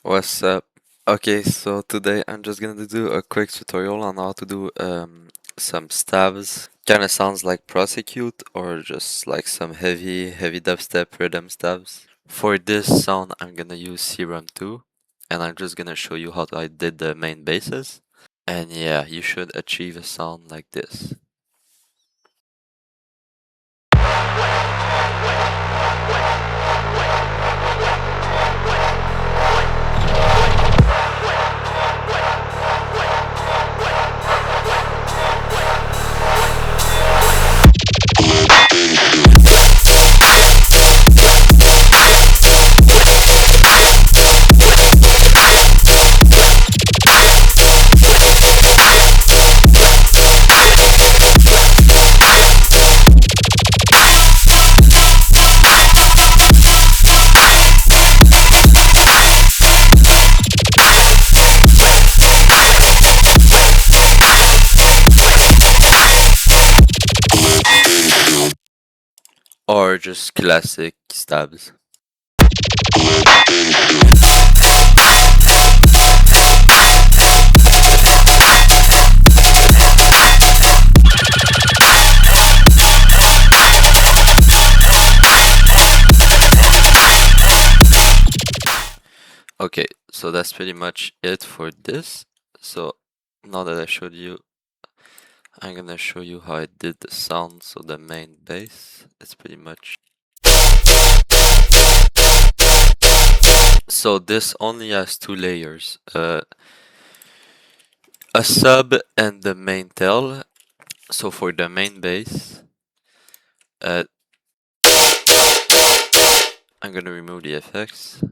What's up? Okay, so today I'm just gonna do a quick tutorial on how to do some stabs. Kinda sounds like prosecute or just like some heavy dubstep rhythm stabs. For this sound I'm gonna use Serum 2 and I'm just gonna show you how I did the main basses. And yeah, you should achieve a sound like this. Or just classic stabs. Okay, so that's pretty much it for this. So now that I showed you, I'm gonna show you how I did the sound. So the main bass, it's pretty much. So this only has two layers, a sub and the main tail. So for the main bass, uh, I'm gonna remove the effects.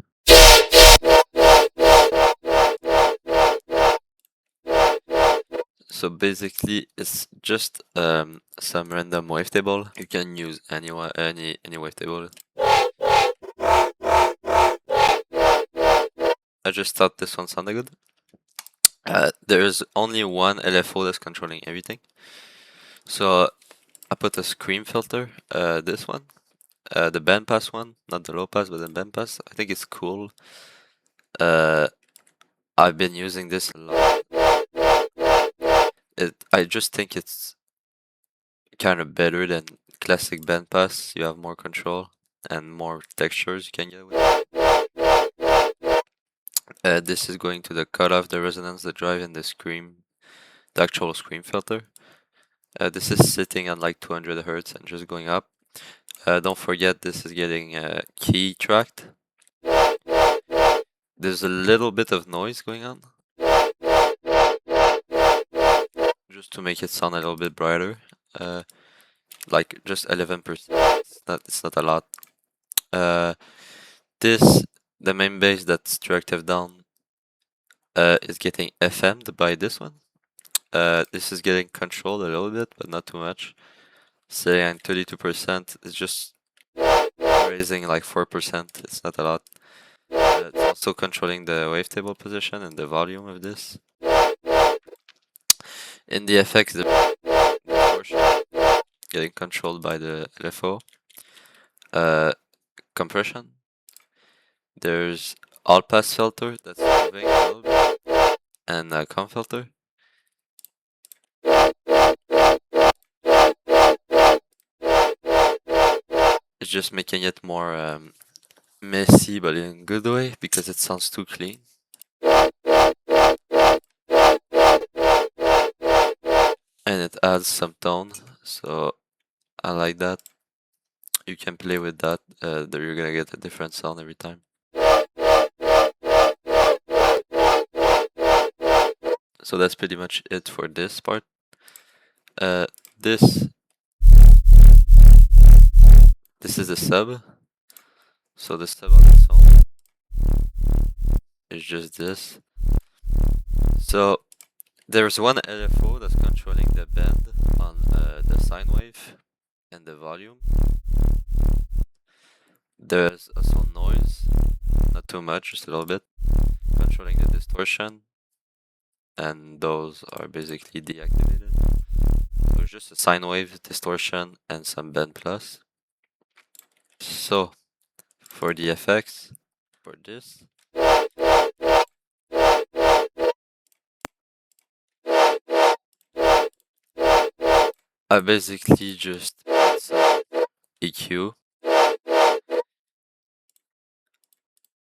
So basically, it's just some random wavetable. You can use any wavetable. I just thought this one sounded good. There's only one LFO that's controlling everything. So I put a scream filter, this one, the bandpass one, not the low pass, but the bandpass. I think it's cool. I've been using this a lot. I just think it's kind of better than classic bandpass. You have more control and more textures you can get with it. This is going to the cutoff, the resonance, the drive, and the scream, the actual scream filter. This is sitting on like 200 Hz and just going up. Don't forget this is getting key tracked. There's a little bit of noise going on, just to make it sound a little bit brighter. Like just 11%. It's not a lot. The main bass that's true down is getting FM'd by this one. This is getting controlled a little bit, but not too much. Say I'm 32%. It's just raising like 4%. It's not a lot. It's also controlling the wavetable position and the volume of this. In the effects, the distortion getting controlled by the LFO. Compression. There's all pass filter that's moving a little bit, and a com filter. It's just making it more messy, but in a good way, because it sounds too clean. And it adds some tone, so I like that. You can play with that, you're gonna get a different sound every time. So that's pretty much it for this part. This is the sub. So the sub on its own is just this. So there's one LFO that's controlling the bend on the sine wave and the volume. There's also noise, not too much, just a little bit, controlling the distortion, and those are basically deactivated. So it's just a sine wave, distortion, and some bend plus. So for the effects, for this, I basically just add some EQ,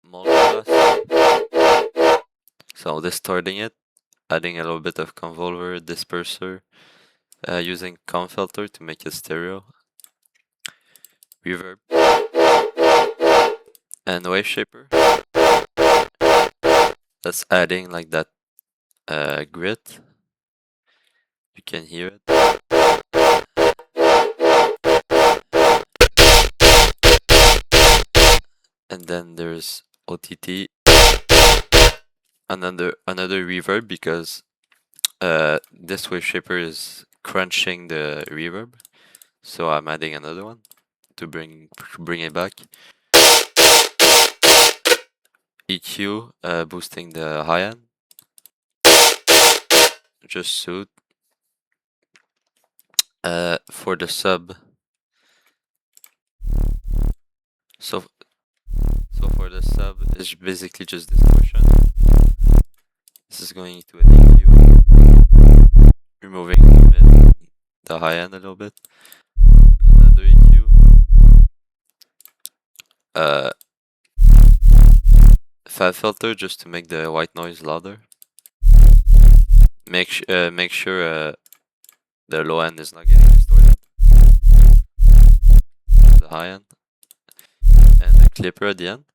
multipast, so distorting it, adding a little bit of convolver, disperser, using comb filter to make it stereo, reverb, and wave shaper. That's adding like that grit. You can hear it. And then there's OTT, another reverb because this wave shaper is crunching the reverb, so I'm adding another one to bring it back. EQ, boosting the high end, just suit. For the sub, so for the sub, it's basically just distortion. This is going to an EQ, removing the high end a little bit. Another EQ. Fat filter just to make the white noise louder. Make sure the low end is not getting distorted. The high end. And the clipper at the end.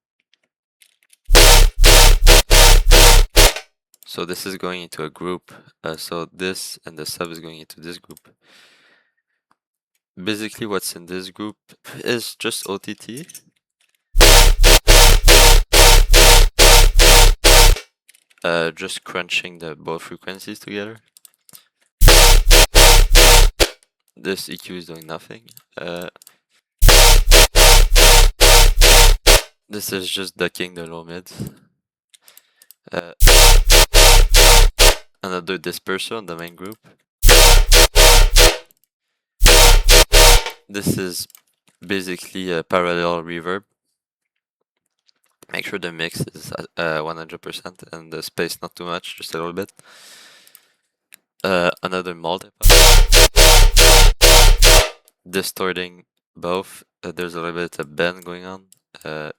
So this is going into a group. So this and the sub is going into this group. Basically what's in this group is just OTT. Just crunching the both frequencies together. This EQ is doing nothing. This is just ducking the low mids. Another disperser on the main group. This is basically a parallel reverb. Make sure the mix is 100% and the space not too much, just a little bit. Another multipass. Distorting both. There's a little bit of bend going on.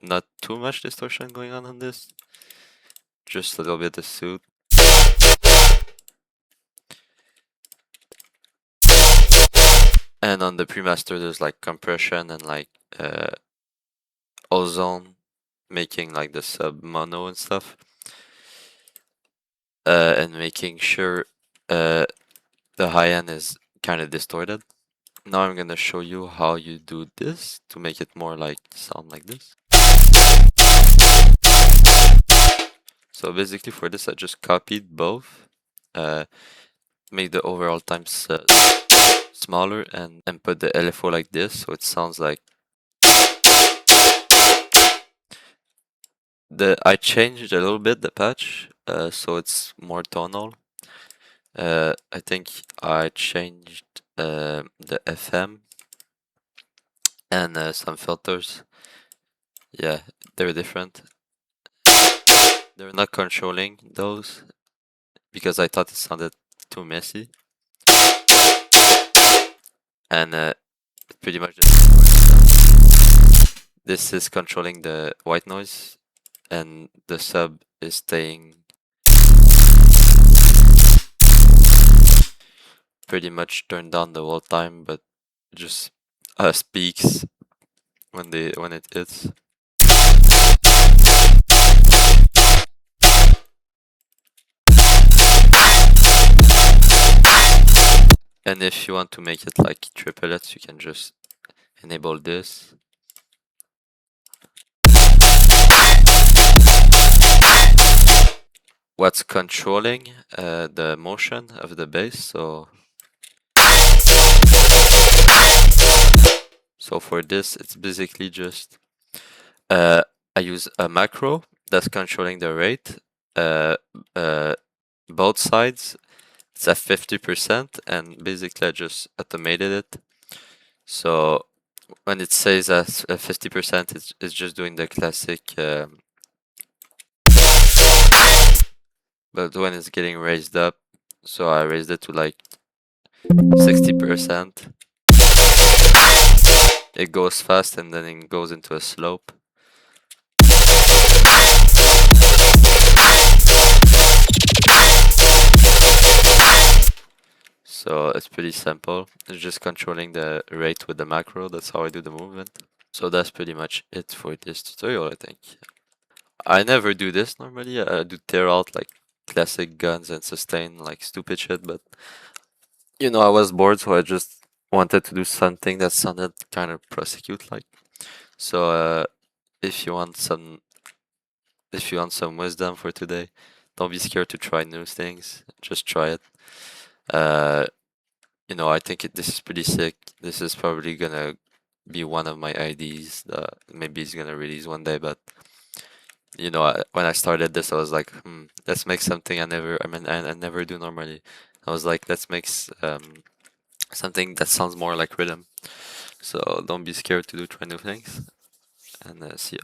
Not too much distortion going on this. Just a little bit of suit. And on the pre-master, there's like compression and like ozone, making like the sub mono and stuff. And making sure the high end is kind of distorted. Now I'm gonna show you how you do this to make it more like sound like this. So basically for this I just copied both, make the overall times smaller and put the LFO like this so it sounds like I changed a little bit the patch so it's more tonal. I think I changed the FM and some filters. Yeah, they're different. They're not controlling those because I thought it sounded too messy. And pretty much this is controlling the white noise and the sub is staying pretty much turned down the whole time, but just speaks when it hits. And if you want to make it like triplets, you can just enable this. What's controlling the motion of the bass? So for this, it's basically just I use a macro that's controlling the rate. Both sides, it's at 50%, and basically I just automated it. So when it says at 50%, it's just doing the classic. But when it's getting raised up, so I raised it to like 60%. It goes fast and then it goes into a slope. So it's pretty simple. It's just controlling the rate with the macro. That's how I do the movement. So that's pretty much it for this tutorial, I think. I never do this normally. I do tear out like classic guns and sustain like stupid shit, but you know, I was bored, so I just wanted to do something that sounded kind of prosecute like. So if you want some wisdom for today, don't be scared to try new things. Just try it. Uh, you know, I think this is pretty sick. This is probably gonna be one of my IDs that maybe it's gonna release one day, but you know, when I started this, I was like, let's make something I never do normally. I was like, let's make something that sounds more like rhythm. So don't be scared to try new things, and see ya.